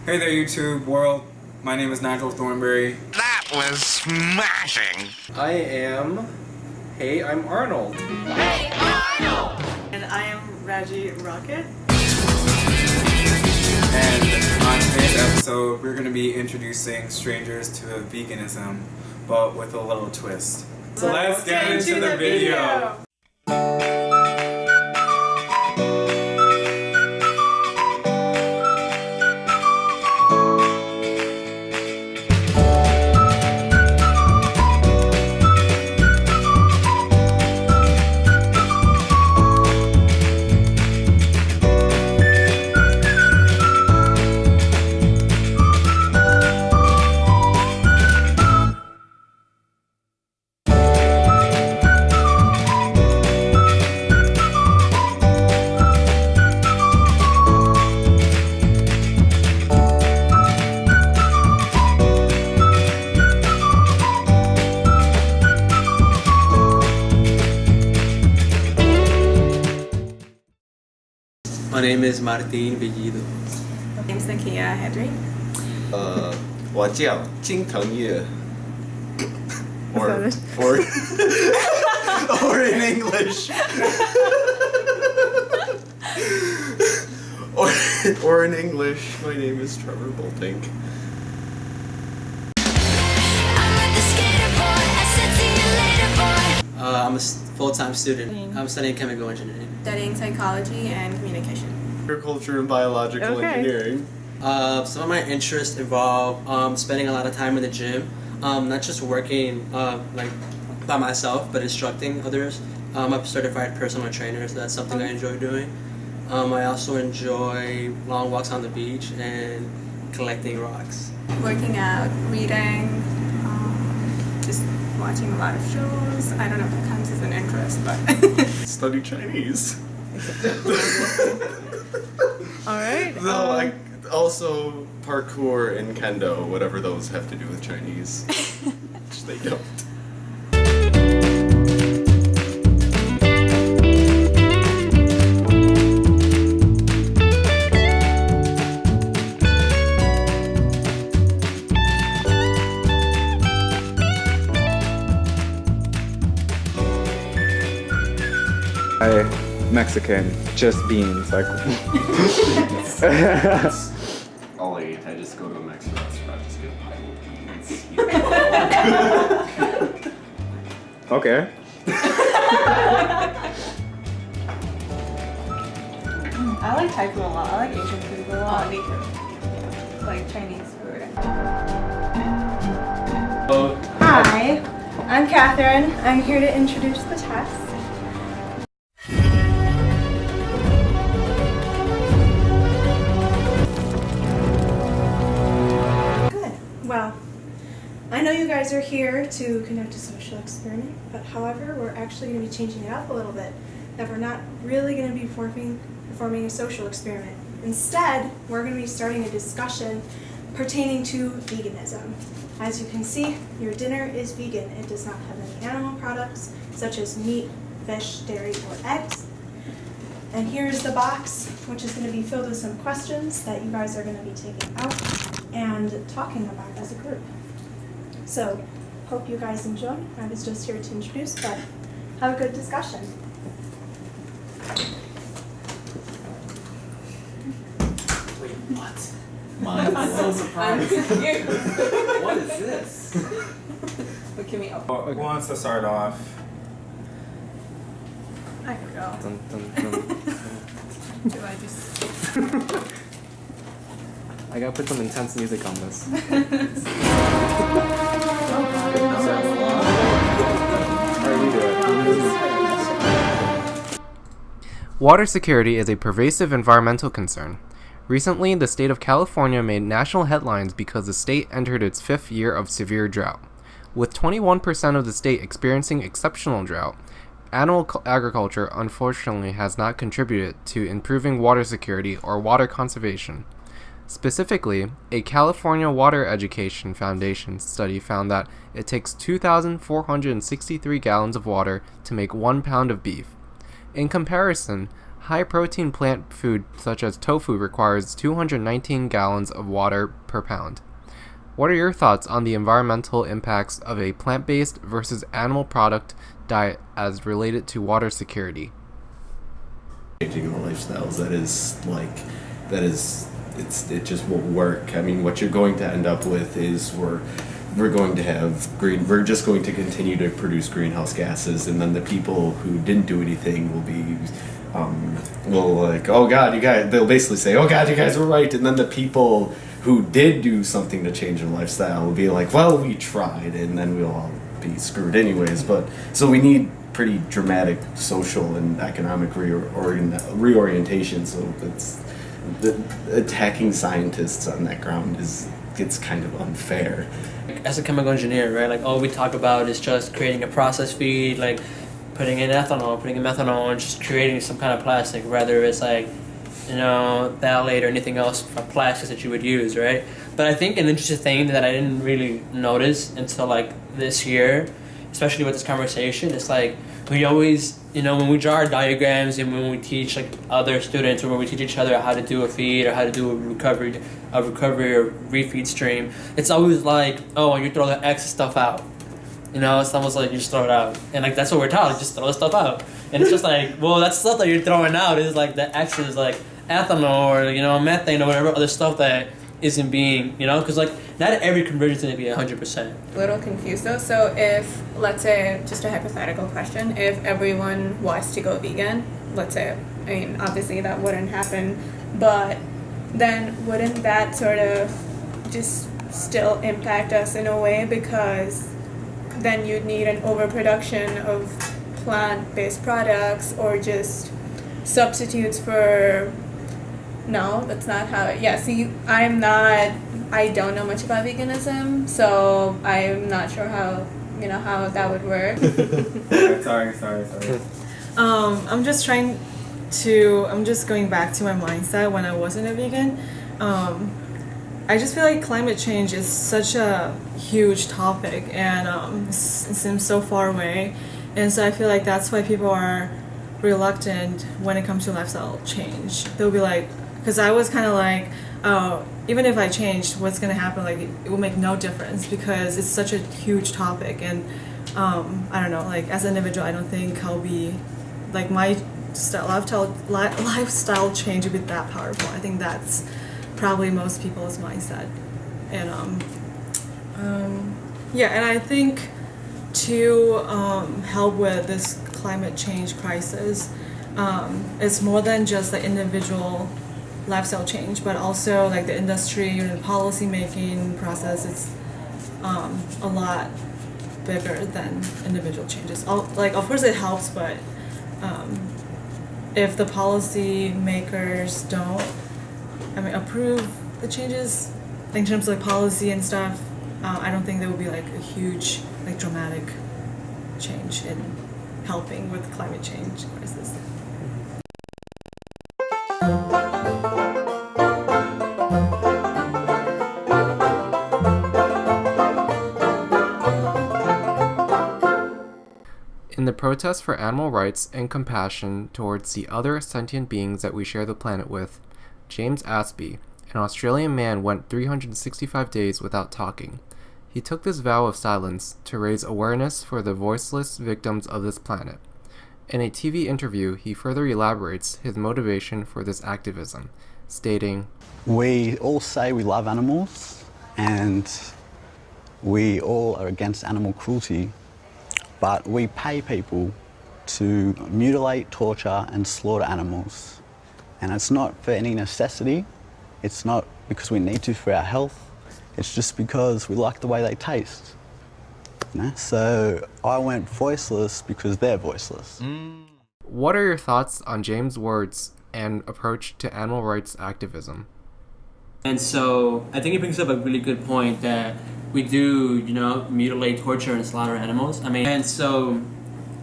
Hey there, YouTube world. My name is Nigel Thornberry. That was smashing! I'm Arnold. Hey, Arnold! And I am Raji Rocket. And on today's episode, we're going to be introducing strangers to veganism, but with a little twist. So let's get into the video. My name is Martin Bellido. My name's Nakia Hedry. 我叫金腾月 or in English or in English my name is Trevor Boltink. I'm a full-time student. I'm studying chemical engineering. Studying psychology and communication. Agriculture and biological engineering. Some of my interests involve spending a lot of time in the gym, not just working like by myself, but instructing others. I'm a certified personal trainer, so that's something I enjoy doing. I also enjoy long walks on the beach and collecting rocks. Working out, reading, just watching a lot of shows. I don't know if that counts as an interest, but... Study Chinese. Alright. No, I also parkour and kendo, whatever those have to do with Chinese. Which they don't. Mexican, just beans, like. I'll eat. I just go to a Mexican restaurant, just get pie with beans. Okay. I like Thai food a lot. I like Asian food a lot. Me too. Like Chinese food. Hi, I'm Catherine. I'm here to introduce the test. Good. Well, I know you guys are here to conduct a social experiment, but however, we're actually going to be changing it up a little bit. That we're not really going to be performing a social experiment. Instead, we're going to be starting a discussion pertaining to veganism. As you can see, your dinner is vegan. It does not have any animal products, such as meat, fish, dairy, or eggs. And here is the box, which is going to be filled with some questions that you guys are going to be taking out and talking about as a group. So, hope you guys enjoy. I was just here to introduce, but have a good discussion. Wait, what? Mine. I'm so surprised. What is this? What can we open? Who wants to start off? I can go. Do I just... I gotta put some intense music on this. Water security is a pervasive environmental concern. Recently, the state of California made national headlines because the state entered its 5th year of severe drought. With 21% of the state experiencing exceptional drought, animal agriculture unfortunately has not contributed to improving water security or water conservation. Specifically, a California Water Education Foundation study found that it takes 2,463 gallons of water to make 1 pound of beef. In comparison, High-protein plant food such as tofu requires 219 gallons of water per pound. What are your thoughts on the environmental impacts of a plant-based versus animal product diet as related to water security? Changing our lifestyles, it just won't work. I mean, what you're going to end up with is we're going to have we're just going to continue to produce greenhouse gases, and then the people who didn't do anything will be oh God, you guys, they'll basically say, oh God, you guys were right, and then the people who did do something to change their lifestyle will be like, well, we tried, and then we'll all be screwed anyways. But so we need pretty dramatic social and economic reorientation. So it's attacking scientists on that ground gets kind of unfair. As a chemical engineer, right, like all we talk about is just creating a process feed, like putting in ethanol, putting in methanol, and just creating some kind of plastic, whether it's like, phthalate or anything else for plastics that you would use, right? But I think an interesting thing that I didn't really notice until like this year, especially with this conversation, is like we always, when we draw our diagrams and when we teach like other students or when we teach each other how to do a feed or how to do a recovery or refeed stream, it's always like, oh, you throw the excess stuff out. It's almost like you just throw it out. And like that's what we're taught, like, just throw the stuff out. And it's just like, well, that stuff that you're throwing out is like the excess, like ethanol or, methane or whatever other stuff that isn't being, because like not every conversion is going to be 100%. A little confused though. So if, let's say, just a hypothetical question, if everyone was to go vegan, let's say, I mean, obviously that wouldn't happen, but then wouldn't that sort of just still impact us in a way, because then you'd need an overproduction of plant-based products or just substitutes for... No, that's not how... Yeah, see, I don't know much about veganism, so I'm not sure how, how that would work. Sorry. I'm just going back to my mindset when I wasn't a vegan. I just feel like climate change is such a huge topic, and it seems so far away, and so I feel like that's why people are reluctant when it comes to lifestyle change. They'll be like, because I was kind of like, oh, even if I changed, what's going to happen? Like, it will make no difference because it's such a huge topic, and I don't know, like as an individual, I don't think I'll be, like my lifestyle change would be that powerful. I think that's probably most people's mindset, and and I think to help with this climate change crisis, it's more than just the individual lifestyle change, but also like the industry and policy making process. It's a lot bigger than individual changes. Like, of course it helps, but if the policy makers don't approve the changes in terms of like policy and stuff, I don't think there will be like a huge, like dramatic change in helping with climate change crisis. In the protest for animal rights and compassion towards the other sentient beings that we share the planet with, James Aspey, an Australian man, went 365 days without talking. He took this vow of silence to raise awareness for the voiceless victims of this planet. In a TV interview, he further elaborates his motivation for this activism, stating, "We all say we love animals, and we all are against animal cruelty, but we pay people to mutilate, torture, and slaughter animals. And it's not for any necessity. It's not because we need to for our health. It's just because we like the way they taste. So I went voiceless because they're voiceless." What are your thoughts on James' words and approach to animal rights activism? And so I think it brings up a really good point that we do, mutilate, torture, and slaughter animals. And so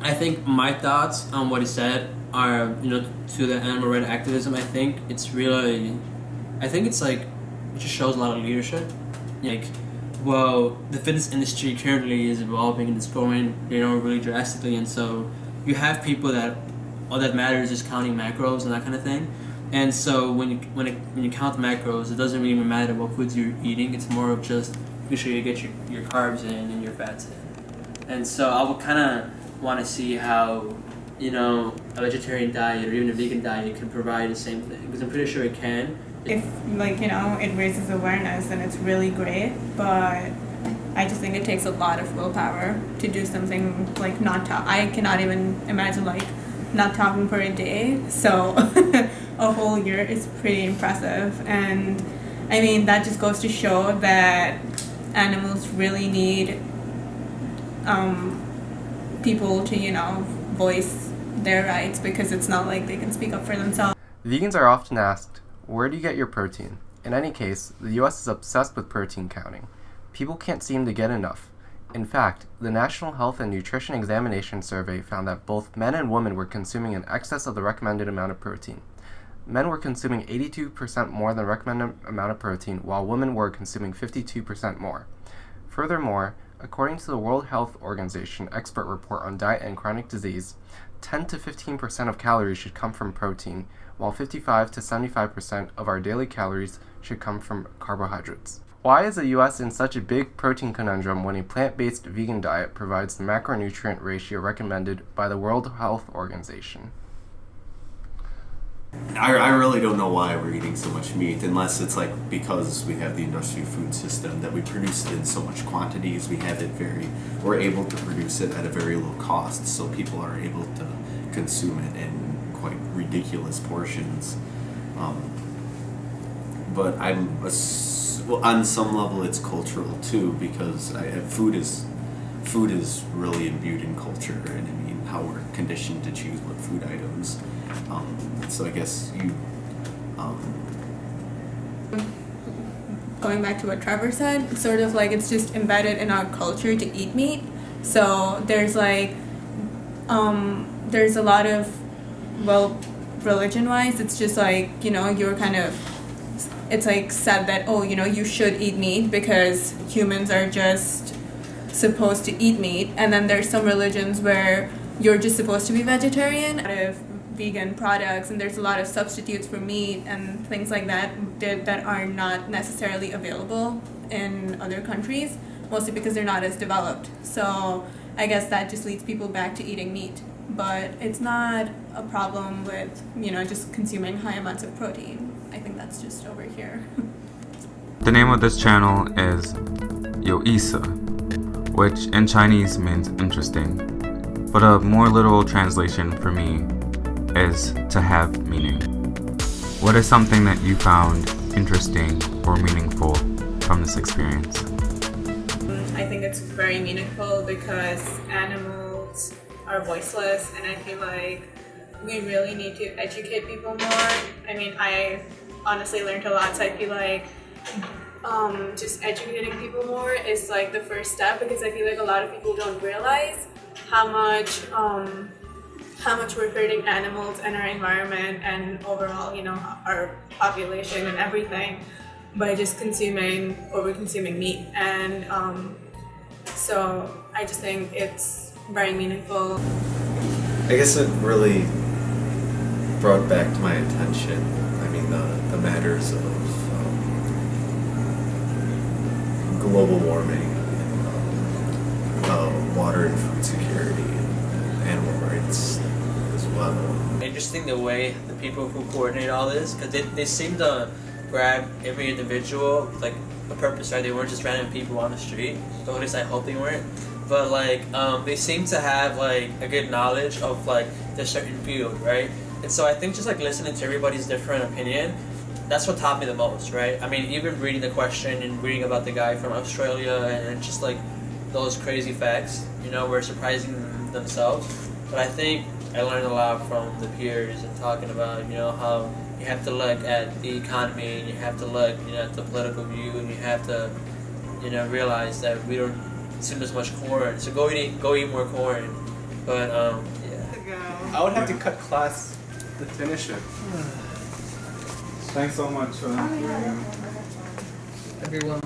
I think my thoughts on what he said are, to the animal rights activism, I think it's like, it just shows a lot of leadership. Like, well, the fitness industry currently is evolving and it's growing, really drastically, and so you have people that all that matters is counting macros and that kind of thing. And so when you count the macros, it doesn't really matter what foods you're eating. It's more of just make sure you get your carbs in and your fats in. And so I would kind of want to see how, you know, a vegetarian diet or even a vegan diet can provide the same thing, because I'm pretty sure it can. If, like, you know, it raises awareness, then it's really great, but I just think it takes a lot of willpower to do something like not talk. I cannot even imagine, like, not talking for a day, so a whole year is pretty impressive. And I mean, that just goes to show that animals really need people to, you know, voice their rights, because it's not like they can speak up for themselves. Vegans are often asked, where do you get your protein? In any case, the US is obsessed with protein counting. People can't seem to get enough. In fact, the National Health and Nutrition Examination Survey found that both men and women were consuming in excess of the recommended amount of protein. Men were consuming 82% more than the recommended amount of protein, while women were consuming 52% more. Furthermore, according to the World Health Organization expert report on diet and chronic disease, 10 to 15% of calories should come from protein, while 55 to 75% of our daily calories should come from carbohydrates. Why is the US in such a big protein conundrum when a plant-based vegan diet provides the macronutrient ratio recommended by the World Health Organization? I really don't know why we're eating so much meat, unless it's like because we have the industrial food system that we produce it in so much quantities. We're able to produce it at a very low cost, so people are able to consume it in quite ridiculous portions. But on some level it's cultural too, because food is really imbued in culture, and I mean how we're conditioned to choose what food items. So I guess Going back to what Trevor said, sort of like it's just embedded in our culture to eat meat. So there's like there's a lot of, well, religion-wise, it's just like, you know, you're kind of, it's like said that, oh, you know, you should eat meat because humans are just supposed to eat meat. And then there's some religions where you're just supposed to be vegetarian. Out of vegan products, and there's a lot of substitutes for meat and things like that that are not necessarily available in other countries, mostly because they're not as developed. So I guess that just leads people back to eating meat. But it's not a problem with, you know, just consuming high amounts of protein. I think that's just over here. The name of this channel is Yo Isa, which in Chinese means interesting, but a more literal translation for me is to have meaning. What is something that you found interesting or meaningful from this experience? I think it's very meaningful because animals are voiceless, and I feel like we really need to educate people more. I mean, I honestly learned a lot, so I feel like just educating people more is like the first step, because I feel like a lot of people don't realize how much we're hurting animals and our environment and overall, you know, our population and everything by just over-consuming meat. And so I just think it's very meaningful. I guess it really brought back to my attention, I mean, the matters of global warming, water and food security, and animal rights as well. Interesting the way the people who coordinate all this, because they seem to grab every individual with, like, a purpose, right? They weren't just random people on the street, or at least I hope they weren't. But like they seem to have like a good knowledge of like their certain field, right? And so I think just like listening to everybody's different opinion, that's what taught me the most, right? I mean, even reading the question and reading about the guy from Australia and just like those crazy facts, you know, were surprising themselves. But I think I learned a lot from the peers and talking about, you know, how you have to look at the economy and you have to look, you know, at the political view, and you have to, you know, realize that we don't consume as much corn, so go eat more corn. But yeah. I would have to cut class to finish it. Thanks so much. Everyone.